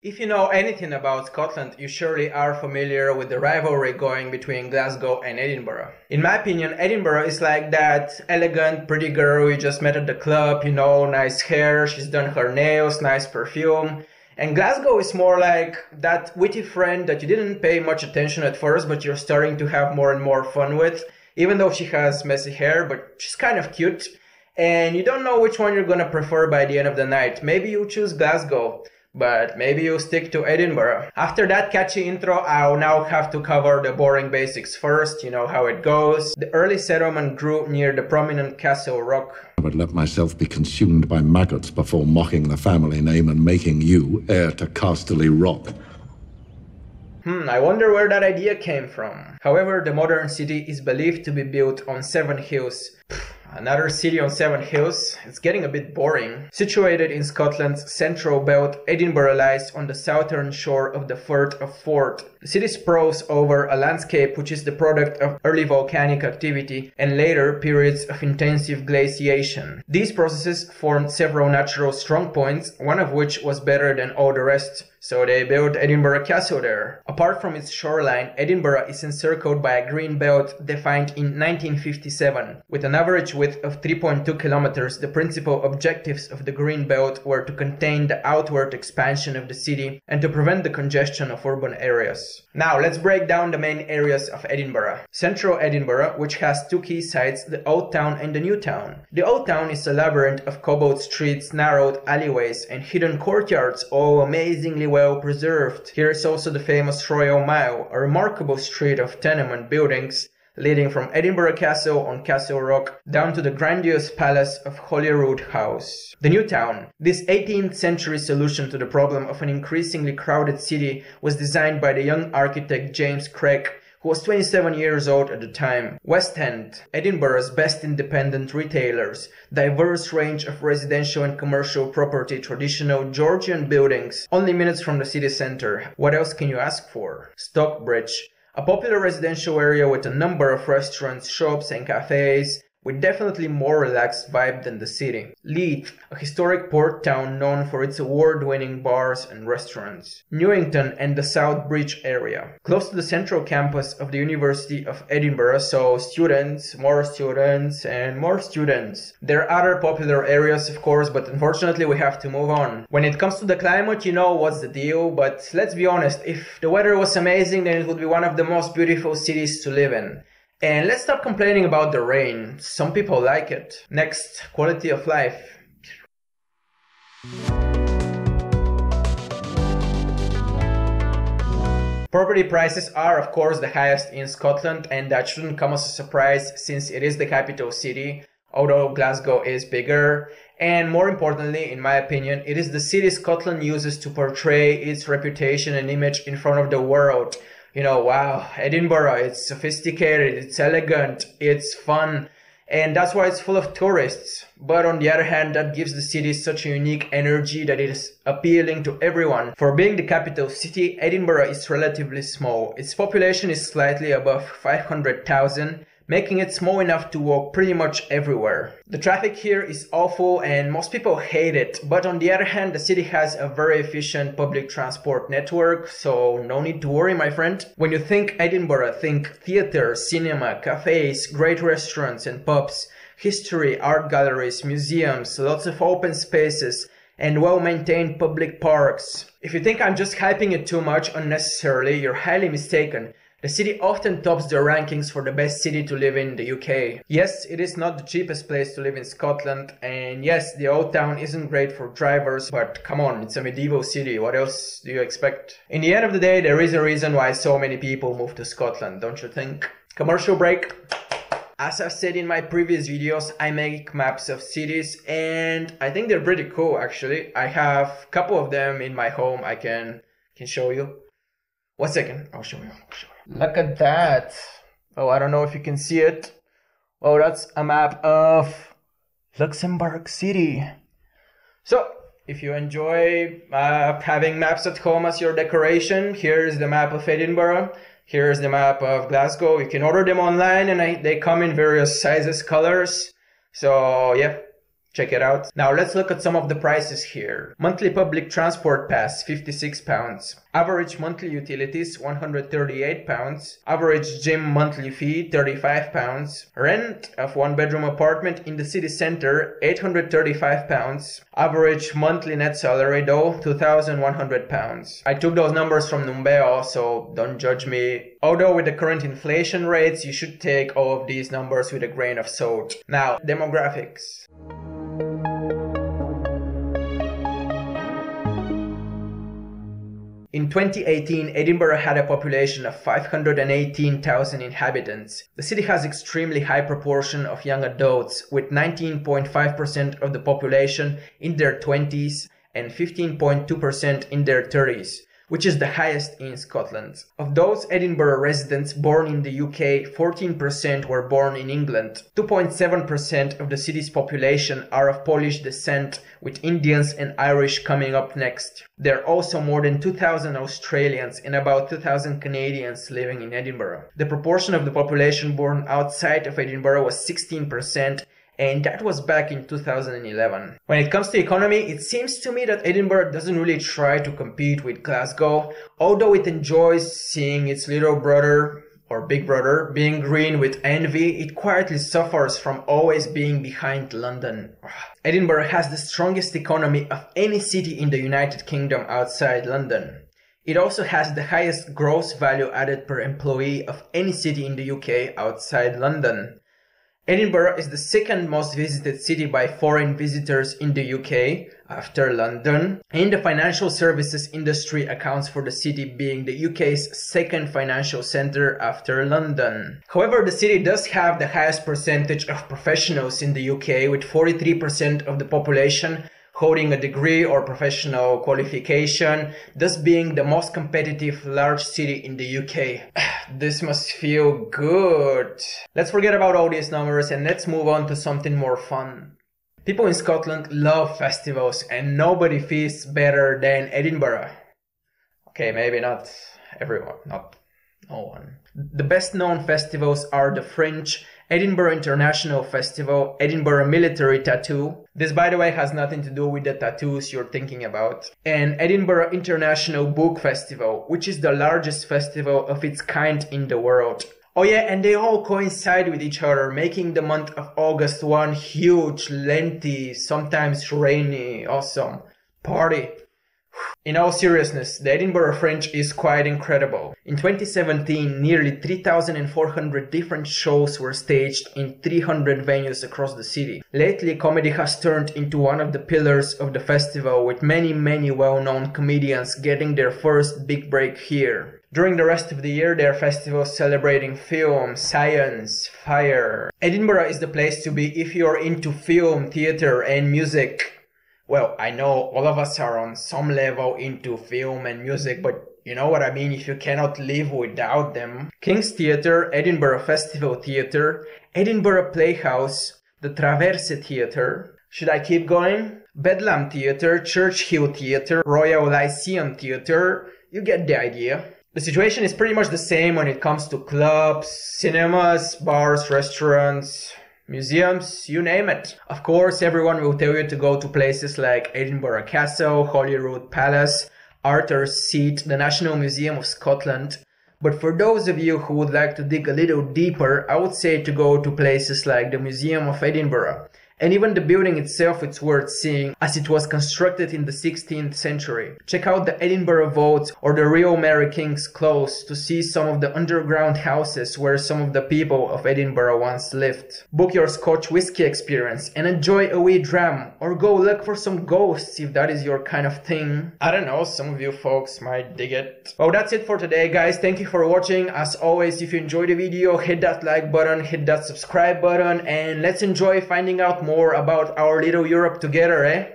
If you know anything about Scotland, you surely are familiar with the rivalry going between Glasgow and Edinburgh. In my opinion, Edinburgh is like that elegant, pretty girl you just met at the club, you know, nice hair, she's done her nails, nice perfume. And Glasgow is more like that witty friend that you didn't pay much attention at first, but you're starting to have more and more fun with, even though she has messy hair, but she's kind of cute. And you don't know which one you're gonna prefer by the end of the night. Maybe you choose Glasgow, but maybe you stick to Edinburgh. After that catchy intro, I'll now have to cover the boring basics first, you know how it goes. The early settlement grew near the prominent Castle Rock. I would let myself be consumed by maggots before mocking the family name and making you heir to Casterly Rock. I wonder where that idea came from. However, the modern city is believed to be built on 7 hills. Another city on 7 hills? It's getting a bit boring. Situated in Scotland's central belt, Edinburgh lies on the southern shore of the Firth of Forth. The city sprawls over a landscape which is the product of early volcanic activity and later periods of intensive glaciation. These processes formed several natural strong points, one of which was better than all the rest, so they built Edinburgh Castle there. Apart from its shoreline, Edinburgh is encircled by a green belt defined in 1957. With an average width of 3.2 kilometers, the principal objectives of the green belt were to contain the outward expansion of the city and to prevent the congestion of urban areas. Now let's break down the main areas of Edinburgh. Central Edinburgh, which has 2 key sites, the Old Town and the New Town. The Old Town is a labyrinth of cobbled streets, narrowed alleyways and hidden courtyards, all amazingly well preserved. Here is also the famous Royal Mile, a remarkable street of tenement buildings leading from Edinburgh Castle on Castle Rock down to the grandiose palace of Holyrood House. The New Town. This 18th century solution to the problem of an increasingly crowded city was designed by the young architect James Craig, who was 27 years old at the time. West End, Edinburgh's best independent retailers, diverse range of residential and commercial property, traditional Georgian buildings, only minutes from the city centre. What else can you ask for? Stockbridge, a popular residential area with a number of restaurants, shops and cafes, with definitely more relaxed vibe than the city. Leith, a historic port town known for its award-winning bars and restaurants. Newington and the South Bridge area, close to the central campus of the University of Edinburgh, so students, more students and more students. There are other popular areas of course, but unfortunately we have to move on. When it comes to the climate, you know what's the deal, but let's be honest, if the weather was amazing then it would be one of the most beautiful cities to live in. And let's stop complaining about the rain. Some people like it. Next, quality of life. Property prices are of course the highest in Scotland, and that shouldn't come as a surprise since it is the capital city, although Glasgow is bigger. And more importantly, in my opinion, it is the city Scotland uses to portray its reputation and image in front of the world. You know, wow, Edinburgh, it's sophisticated, it's elegant, it's fun, and that's why it's full of tourists. But on the other hand, that gives the city such a unique energy that it is appealing to everyone. For being the capital city, Edinburgh is relatively small. Its population is slightly above 500,000, making it small enough to walk pretty much everywhere. The traffic here is awful and most people hate it, but on the other hand, the city has a very efficient public transport network, so no need to worry, my friend. When you think Edinburgh, think theatre, cinema, cafes, great restaurants and pubs, history, art galleries, museums, lots of open spaces, and well-maintained public parks. If you think I'm just hyping it too much unnecessarily, you're highly mistaken. The city often tops the rankings for the best city to live in the UK. Yes, it is not the cheapest place to live in Scotland, and yes, the Old Town isn't great for drivers, but come on, it's a medieval city, what else do you expect? In the end of the day, there is a reason why so many people move to Scotland, don't you think? Commercial break. As I've said in my previous videos, I make maps of cities, and I think they're pretty cool actually. I have a couple of them in my home I can show you. 1 second, I'll show you. Look at that. Oh, I don't know if you can see it. Oh, that's a map of Luxembourg City. So, if you enjoy having maps at home as your decoration, here's the map of Edinburgh. Here's the map of Glasgow. You can order them online and they come in various sizes, colors. So, yeah, Check it out. Now let's look at some of the prices here. Monthly public transport pass, £56. Average monthly utilities, £138. Average gym monthly fee, £35. Rent of one-bedroom apartment in the city centre, £835. Average monthly net salary though, £2,100. I took those numbers from Numbeo, so don't judge me. Although with the current inflation rates, you should take all of these numbers with a grain of salt. Now, demographics. In 2018, Edinburgh had a population of 518,000 inhabitants. The city has extremely high proportion of young adults, with 19.5% of the population in their 20s and 15.2% in their 30s, which is the highest in Scotland. Of those Edinburgh residents born in the UK, 14% were born in England. 2.7% of the city's population are of Polish descent, with Indians and Irish coming up next. There are also more than 2,000 Australians and about 2,000 Canadians living in Edinburgh. The proportion of the population born outside of Edinburgh was 16%, and that was back in 2011. When it comes to economy, it seems to me that Edinburgh doesn't really try to compete with Glasgow, although it enjoys seeing its little brother, or big brother, being green with envy. It quietly suffers from always being behind London. Edinburgh has the strongest economy of any city in the United Kingdom outside London. It also has the highest gross value added per employee of any city in the UK outside London. Edinburgh is the second most visited city by foreign visitors in the UK after London, and the financial services industry accounts for the city being the UK's second financial centre after London. However, the city does have the highest percentage of professionals in the UK, with 43% of the population holding a degree or professional qualification, thus being the most competitive large city in the UK. This must feel good. Let's forget about all these numbers and let's move on to something more fun. People in Scotland love festivals and nobody feels better than Edinburgh. Okay, maybe not everyone, no one. The best known festivals are the Fringe, Edinburgh International Festival, Edinburgh Military Tattoo. This, by the way, has nothing to do with the tattoos you're thinking about. And Edinburgh International Book Festival, which is the largest festival of its kind in the world. Oh yeah, and they all coincide with each other, making the month of August one huge, lengthy, sometimes rainy, awesome party. In all seriousness, the Edinburgh Fringe is quite incredible. In 2017, nearly 3,400 different shows were staged in 300 venues across the city. Lately, comedy has turned into one of the pillars of the festival, with many well-known comedians getting their first big break here. During the rest of the year, there are festivals celebrating film, science, fire. Edinburgh is the place to be if you're into film, theatre and music. Well, I know all of us are on some level into film and music, but you know what I mean if you cannot live without them. King's Theatre, Edinburgh Festival Theatre, Edinburgh Playhouse, the Traverse Theatre. Should I keep going? Bedlam Theatre, Churchill Theatre, Royal Lyceum Theatre. You get the idea. The situation is pretty much the same when it comes to clubs, cinemas, bars, restaurants, museums, you name it. Of course, everyone will tell you to go to places like Edinburgh Castle, Holyrood Palace, Arthur's Seat, the National Museum of Scotland. But for those of you who would like to dig a little deeper, I would say to go to places like the Museum of Edinburgh. And even the building itself, it's worth seeing, as it was constructed in the 16th century. Check out the Edinburgh Vault or the Real Mary King's Close to see some of the underground houses where some of the people of Edinburgh once lived. Book your Scotch whisky experience and enjoy a wee dram, or go look for some ghosts if that is your kind of thing. I don't know, some of you folks might dig it. Well, that's it for today, guys. Thank you for watching. As always, if you enjoyed the video, hit that like button, hit that subscribe button, and let's enjoy finding out more about our little Europe together, eh?